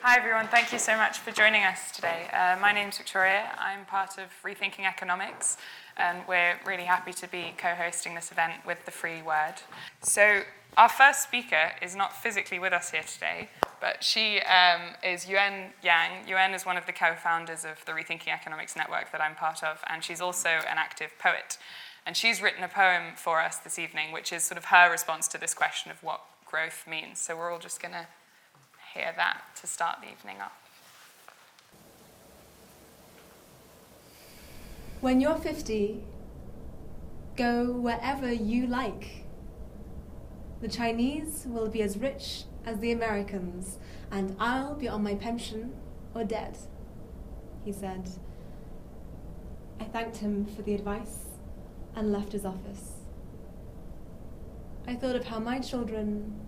Hi everyone, thank you so much for joining us today. My name's Victoria, I'm part of Rethinking Economics, and we're really happy to be co-hosting this event with the Free Word. So our first speaker is not physically with us here today, but she is Yuan Yang. Yuan is one of the co-founders of the Rethinking Economics network that I'm part of, and she's also an active poet. And she's written a poem for us this evening, which is sort of her response to this question of what growth means. So we're all just going to hear that to start the evening off. When you're 50, go wherever you like. The Chinese will be as rich as the Americans, and I'll be on my pension or dead, he said. I thanked him for the advice and left his office. I thought of how my children,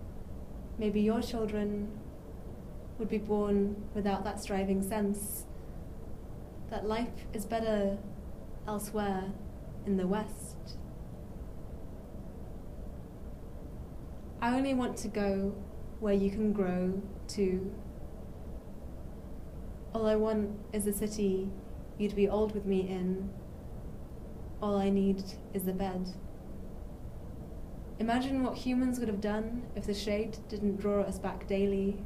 maybe your children, would be born without that striving sense that life is better elsewhere in the West. I only want to go where you can grow too. All I want is a city you'd be old with me in. All I need is a bed. Imagine what humans would have done if the shade didn't draw us back daily.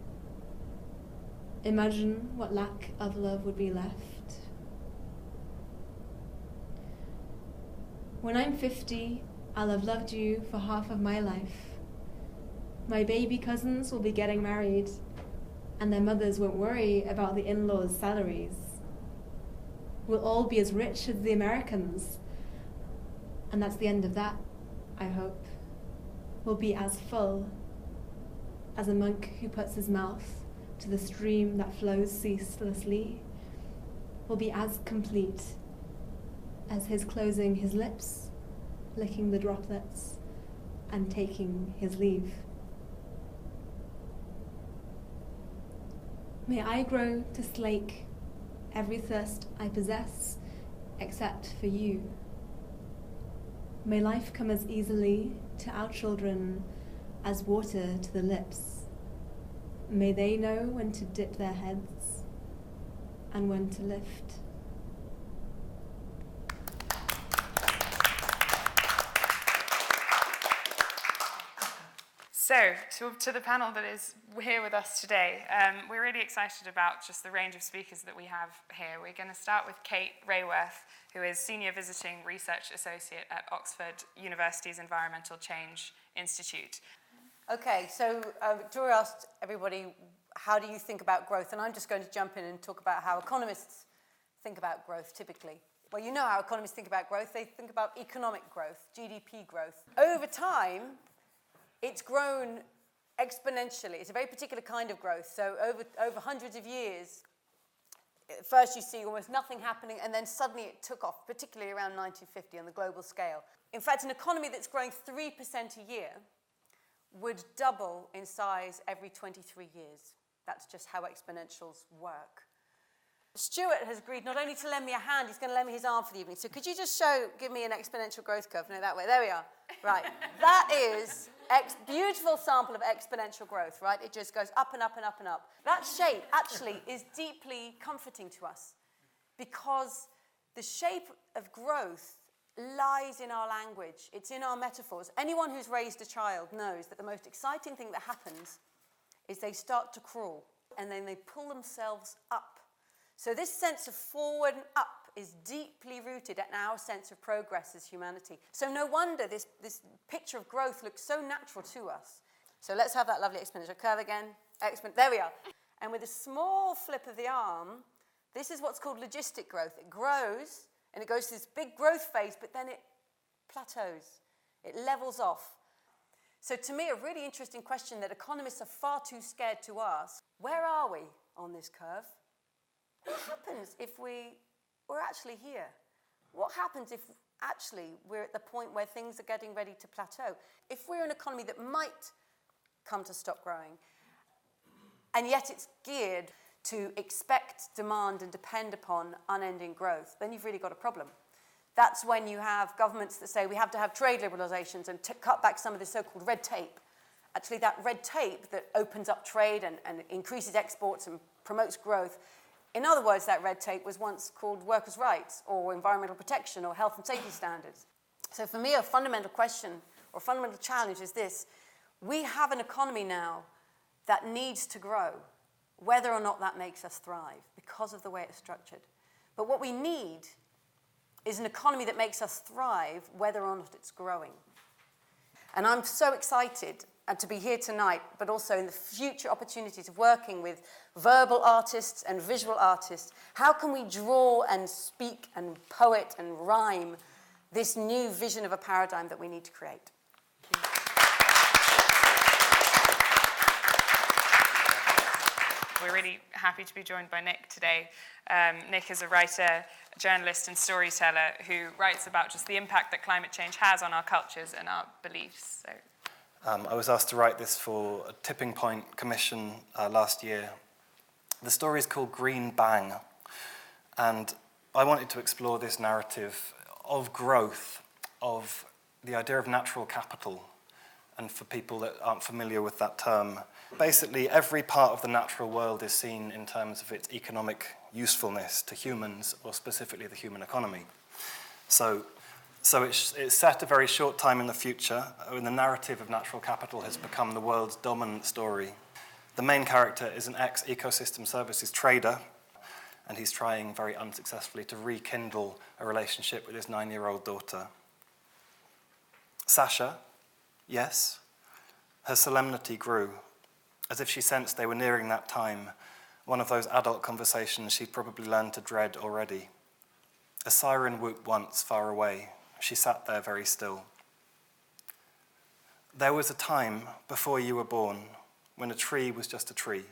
Imagine what lack of love would be left. When I'm 50, I'll have loved you for half of my life. My baby cousins will be getting married, and their mothers won't worry about the in-laws' salaries. We'll all be as rich as the Americans, and that's the end of that, I hope. We'll be as full as a monk who puts his mouth to the stream that flows ceaselessly. Will be as complete as his closing his lips, licking the droplets, and taking his leave. May I grow to slake every thirst I possess, except for you. May life come as easily to our children as water to the lips. May they know when to dip their heads and when to lift. So, to the panel that is here with us today, we're really excited about just the range of speakers that we have here. We're going to start with Kate Raworth, who is Senior Visiting Research Associate at Oxford University's Environmental Change Institute. Okay, so Victoria asked everybody, how do you think about growth? And I'm just going to jump in and talk about how economists think about growth typically. Well, you know how economists think about growth. They think about economic growth, GDP growth. Over time, it's grown exponentially. It's a very particular kind of growth. So over hundreds of years, at first you see almost nothing happening, and then suddenly it took off, particularly around 1950 on the global scale. In fact, an economy that's growing 3% a year would double in size every 23 years. That's just how exponentials work. Stewart has agreed not only to lend me a hand, he's going to lend me his arm for the evening. So could you just give me an exponential growth curve? No, that way. There we are. Right. That is beautiful sample of exponential growth, right? It just goes up and up and up and up. That shape actually is deeply comforting to us because the shape of growth lies in our language. It's in our metaphors. Anyone who's raised a child knows that the most exciting thing that happens is they start to crawl and then they pull themselves up. So this sense of forward and up is deeply rooted in our sense of progress as humanity. So no wonder this picture of growth looks so natural to us. So let's have that lovely exponential curve again. There we are. And with a small flip of the arm, this is what's called logistic growth. It grows, and it goes through this big growth phase, but then it plateaus. It levels off. So to me, a really interesting question that economists are far too scared to ask. Where are we on this curve? What happens if we're actually here? What happens if actually we're at the point where things are getting ready to plateau? If we're an economy that might come to stop growing, and yet it's geared to expect, demand, and depend upon unending growth, then you've really got a problem. That's when you have governments that say we have to have trade liberalizations and cut back some of this so-called red tape. Actually, that red tape that opens up trade and increases exports and promotes growth. In other words, that red tape was once called workers' rights or environmental protection or health and safety standards. So for me, a fundamental question or fundamental challenge is this. We have an economy now that needs to grow, whether or not that makes us thrive because of the way it's structured. But what we need is an economy that makes us thrive, whether or not it's growing. And I'm so excited to be here tonight, but also in the future opportunities of working with verbal artists and visual artists. How can we draw and speak and poet and rhyme this new vision of a paradigm that we need to create? We're really happy to be joined by Nick today. Nick is a writer, a journalist and storyteller who writes about just the impact that climate change has on our cultures and our beliefs. So. I was asked to write this for a Tipping Point commission last year. The story is called Green Bang, and I wanted to explore this narrative of growth, of the idea of natural capital, and for people that aren't familiar with that term, basically every part of the natural world is seen in terms of its economic usefulness to humans, or specifically the human economy. So it's set a very short time in the future when the narrative of natural capital has become the world's dominant story. The main character is an ex-ecosystem services trader, and he's trying very unsuccessfully to rekindle a relationship with his 9-year-old daughter. Sasha, yes, her solemnity grew, as if she sensed they were nearing that time, one of those adult conversations she'd probably learned to dread already. A siren whooped once far away. She sat there very still. There was a time before you were born when a tree was just a tree.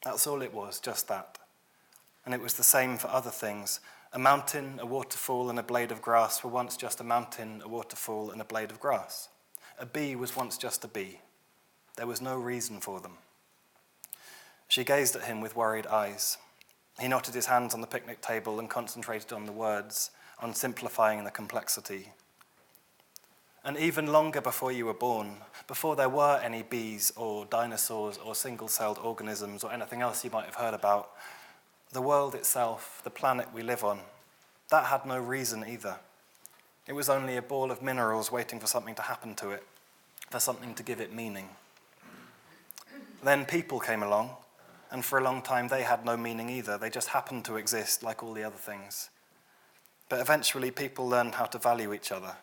That's all it was, just that. And it was the same for other things. A mountain, a waterfall, and a blade of grass were once just a mountain, a waterfall, and a blade of grass. A bee was once just a bee. There was no reason for them. She gazed at him with worried eyes. He knotted his hands on the picnic table and concentrated on the words, on simplifying the complexity. And even longer before you were born, before there were any bees or dinosaurs or single-celled organisms or anything else you might have heard about, the world itself, the planet we live on, that had no reason either. It was only a ball of minerals waiting for something to happen to it, for something to give it meaning. Then people came along, and for a long time they had no meaning either. They just happened to exist like all the other things. But eventually people learned how to value each other.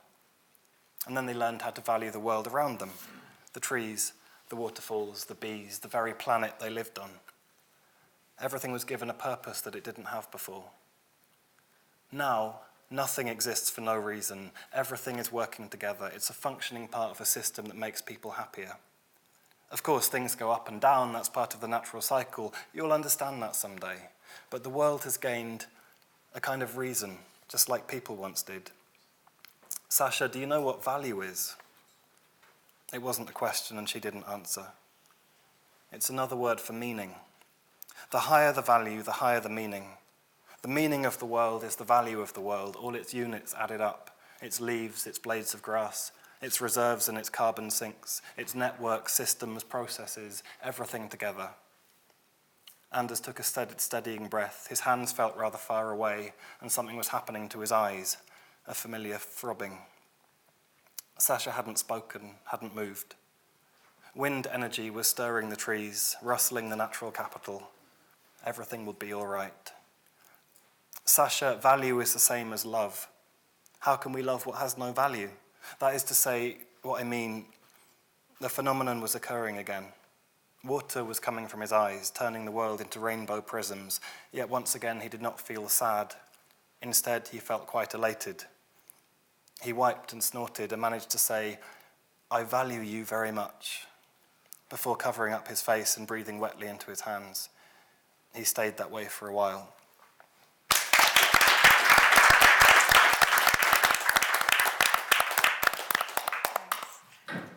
And then they learned how to value the world around them, the trees, the waterfalls, the bees, the very planet they lived on. Everything was given a purpose that it didn't have before. Now, nothing exists for no reason. Everything is working together. It's a functioning part of a system that makes people happier. Of course, things go up and down. That's part of the natural cycle. You'll understand that someday. But the world has gained a kind of reason, just like people once did. Sasha, do you know what value is? It wasn't a question, and she didn't answer. It's another word for meaning. The higher the value, the higher the meaning. The meaning of the world is the value of the world, all its units added up, its leaves, its blades of grass, its reserves and its carbon sinks, its networks, systems, processes, everything together. Anders took a steadying breath. His hands felt rather far away, and something was happening to his eyes, a familiar throbbing. Sasha hadn't spoken, hadn't moved. Wind energy was stirring the trees, rustling the natural capital. Everything would be all right. Sasha, value is the same as love. How can we love what has no value? That is to say, what I mean, the phenomenon was occurring again. Water was coming from his eyes, turning the world into rainbow prisms, yet once again he did not feel sad. Instead, he felt quite elated. He wiped and snorted and managed to say, "I value you very much," before covering up his face and breathing wetly into his hands. He stayed that way for a while.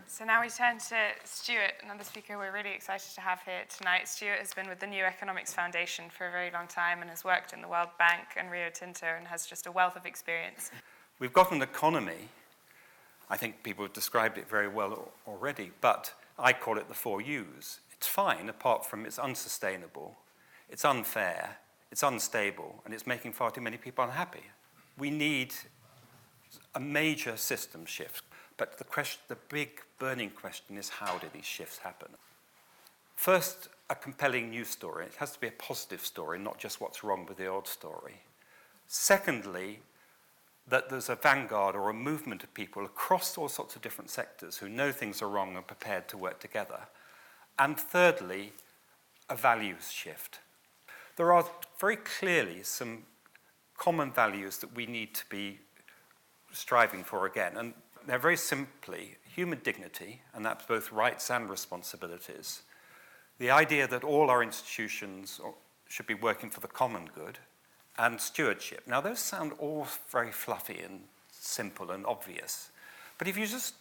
So now we turn to Stewart, another speaker we're really excited to have here tonight. Stewart has been with the New Economics Foundation for a very long time and has worked in the World Bank and Rio Tinto and has just a wealth of experience. We've got an economy, I think people have described it very well already, but I call it the 4 U's. It's fine, apart from it's unsustainable, it's unfair, it's unstable, and it's making far too many people unhappy. We need a major system shift. But the big burning question is, how do these shifts happen? First, a compelling news story. It has to be a positive story, not just what's wrong with the old story. Secondly, that there's a vanguard or a movement of people across all sorts of different sectors who know things are wrong and prepared to work together. And thirdly, a values shift. There are very clearly some common values that we need to be striving for again. And they're very simply human dignity, and that's both rights and responsibilities. The idea that all our institutions should be working for the common good, and stewardship. Now, those sound all very fluffy and simple and obvious. But if you just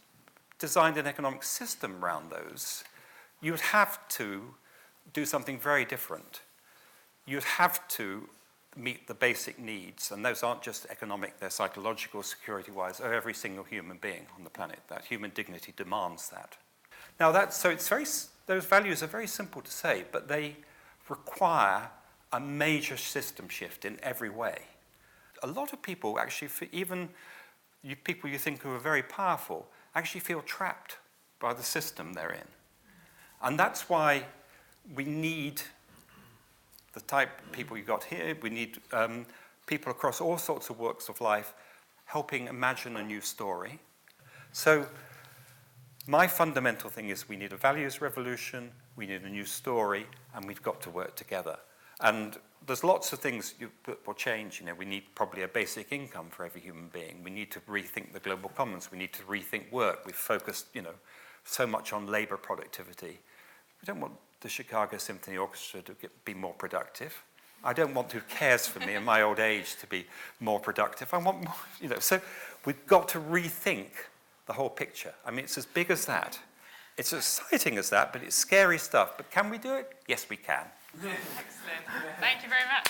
designed an economic system around those, you would have to do something very different. You'd have to meet the basic needs, and those aren't just economic, they're psychological, security-wise, of every single human being on the planet. That human dignity demands that. Now, those values are very simple to say, but they require a major system shift in every way. A lot of people actually, even people you think who are very powerful, actually feel trapped by the system they're in. And that's why we need the type of people you got here. We need people across all sorts of walks of life helping imagine a new story. So my fundamental thing is we need a values revolution, we need a new story, and we've got to work together. And there's lots of things that will change. We need probably a basic income for every human being. We need to rethink the global commons. We need to rethink work. We've focused, so much on labor productivity. We don't want the Chicago Symphony Orchestra to be more productive. I don't want who cares for me in my old age to be more productive. I want more, So we've got to rethink the whole picture. I mean, it's as big as that. It's as exciting as that, but it's scary stuff. But can we do it? Yes, we can. Excellent. Thank you very much.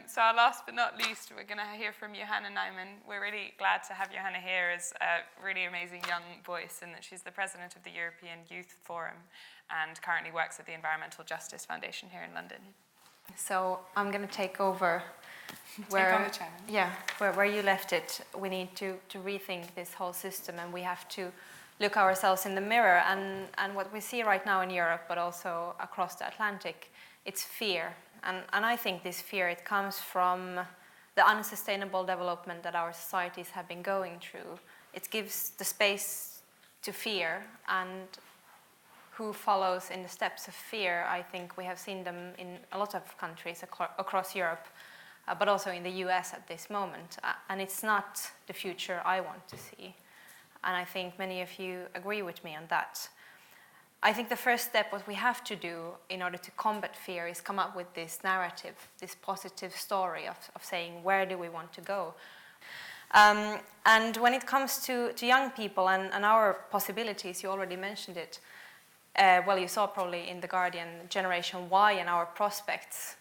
So our last but not least, we're going to hear from Johanna Nyman. We're really glad to have Johanna here as a really amazing young voice, and that she's the president of the European Youth Forum and currently works at the Environmental Justice Foundation here in London. So I'm going to take over on the challenge. Where you left it. We need to rethink this whole system, and we have to look ourselves in the mirror. And what we see right now in Europe, but also across the Atlantic, it's fear. And I think this fear, it comes from the unsustainable development that our societies have been going through. It gives the space to fear, and who follows in the steps of fear, I think we have seen them in a lot of countries across Europe, but also in the US at this moment. And it's not the future I want to see. And I think many of you agree with me on that. I think the first step, what we have to do in order to combat fear, is come up with this narrative, this positive story of saying, where do we want to go? And when it comes to young people and our possibilities, you already mentioned it. You saw probably in The Guardian, Generation Y and our prospects.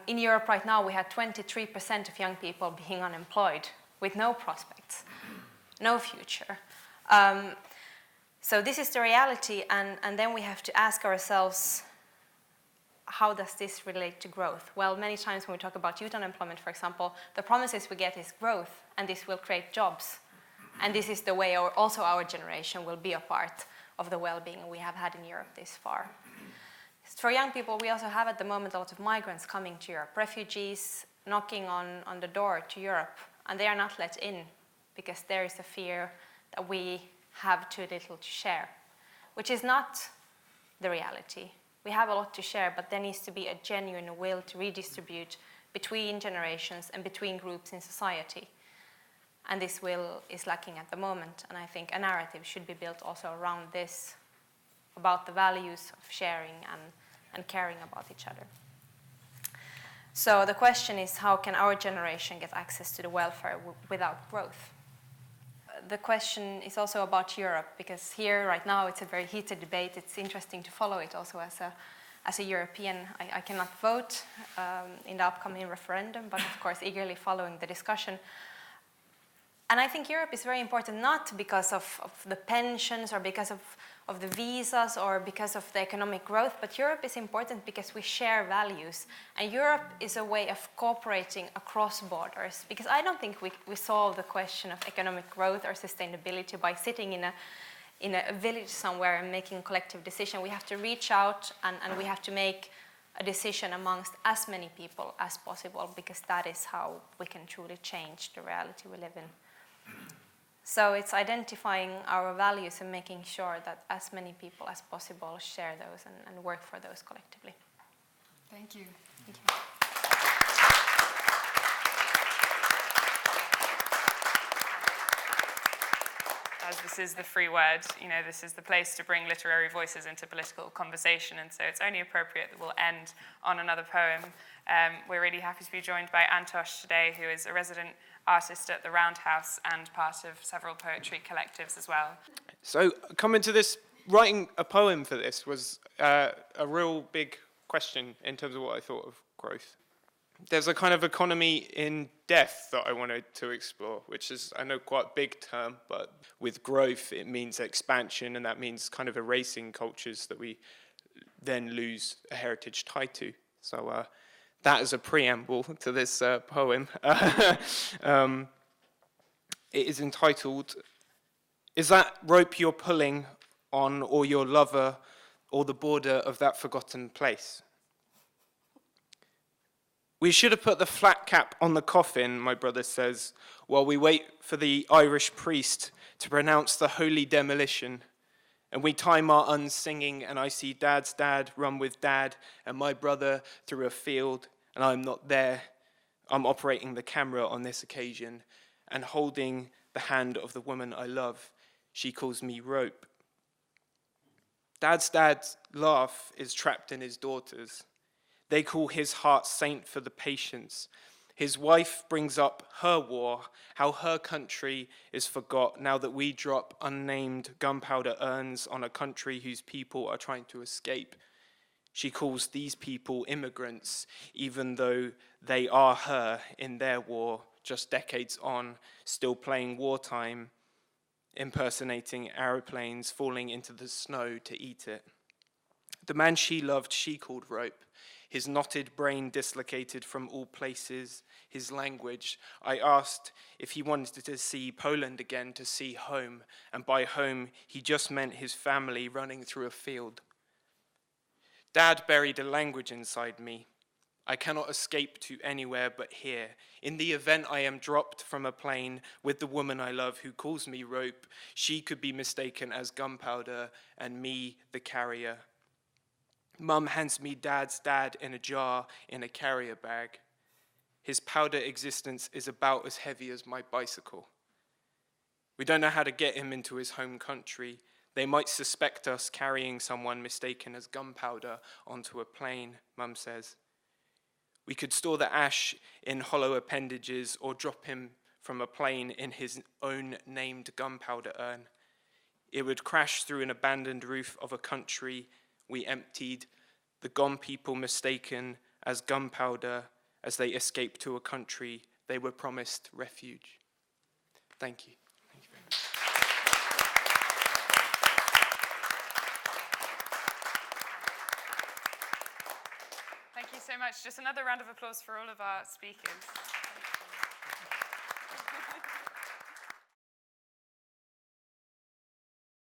In Europe right now, we had 23% of young people being unemployed with no prospects, no future. So this is the reality, and then we have to ask ourselves, how does this relate to growth? Well, many times when we talk about youth unemployment, for example, the promises we get is growth, and this will create jobs. And this is the way also our generation will be a part of the well-being we have had in Europe this far. For young people, we also have at the moment a lot of migrants coming to Europe, refugees knocking on the door to Europe, and they are not let in because there is a fear that we have too little to share, which is not the reality. We have a lot to share, but there needs to be a genuine will to redistribute between generations and between groups in society. And this will is lacking at the moment, and I think a narrative should be built also around this, about the values of sharing and caring about each other. So the question is, how can our generation get access to the welfare without growth? The question is also about Europe, because here right now it's a very heated debate. It's interesting to follow it also as a European. I cannot vote in the upcoming referendum, but of course eagerly following the discussion. And I think Europe is very important, not because of the pensions or because of the visas or because of the economic growth, but Europe is important because we share values. And Europe is a way of cooperating across borders, because I don't think we solve the question of economic growth or sustainability by sitting in a village somewhere and making a collective decision. We have to reach out and we have to make a decision amongst as many people as possible, because that is how we can truly change the reality we live in. So it's identifying our values and making sure that as many people as possible share those and work for those collectively. Thank you. Thank you. As this is the free word, this is the place to bring literary voices into political conversation, and so it's only appropriate that we'll end on another poem. We're really happy to be joined by Antosh today, who is a resident artist at the Roundhouse and part of several poetry collectives as well. So coming to this, writing a poem for this was a real big question in terms of what I thought of growth. There's a kind of economy in death that I wanted to explore, which is, I know, quite a big term, but with growth it means expansion, and that means kind of erasing cultures that we then lose a heritage tied to. So that is a preamble to this poem. It is entitled, "Is that rope you're pulling on, or your lover, or the border of that forgotten place? We should have put the flat cap on the coffin," my brother says, "while we wait for the Irish priest to pronounce the holy demolition. And we time our unsinging, and I see Dad's dad run with Dad and my brother through a field, and I'm not there. I'm operating the camera on this occasion and holding the hand of the woman I love. She calls me Rope. Dad's laugh is trapped in his daughters. They call his heart saint for the patience. His wife brings up her war, how her country is forgot now that we drop unnamed gunpowder urns on a country whose people are trying to escape. She calls these people immigrants, even though they are her in their war, just decades on, still playing wartime, impersonating aeroplanes falling into the snow to eat it. The man she loved, she called Rope. His knotted brain dislocated from all places, his language. I asked if he wanted to see Poland again, to see home, and by home he just meant his family running through a field. Dad buried a language inside me. I cannot escape to anywhere but here. In the event I am dropped from a plane with the woman I love who calls me Rope, she could be mistaken as gunpowder and me the carrier. Mum hands me Dad's dad in a jar in a carrier bag. His powder existence is about as heavy as my bicycle. We don't know how to get him into his home country. They might suspect us carrying someone mistaken as gunpowder onto a plane, Mum says. We could store the ash in hollow appendages or drop him from a plane in his own named gunpowder urn. It would crash through an abandoned roof of a country we emptied, the gone people mistaken as gunpowder as they escaped to a country they were promised refuge. Thank you. Thank you very much. Thank you so much. Just another round of applause for all of our speakers.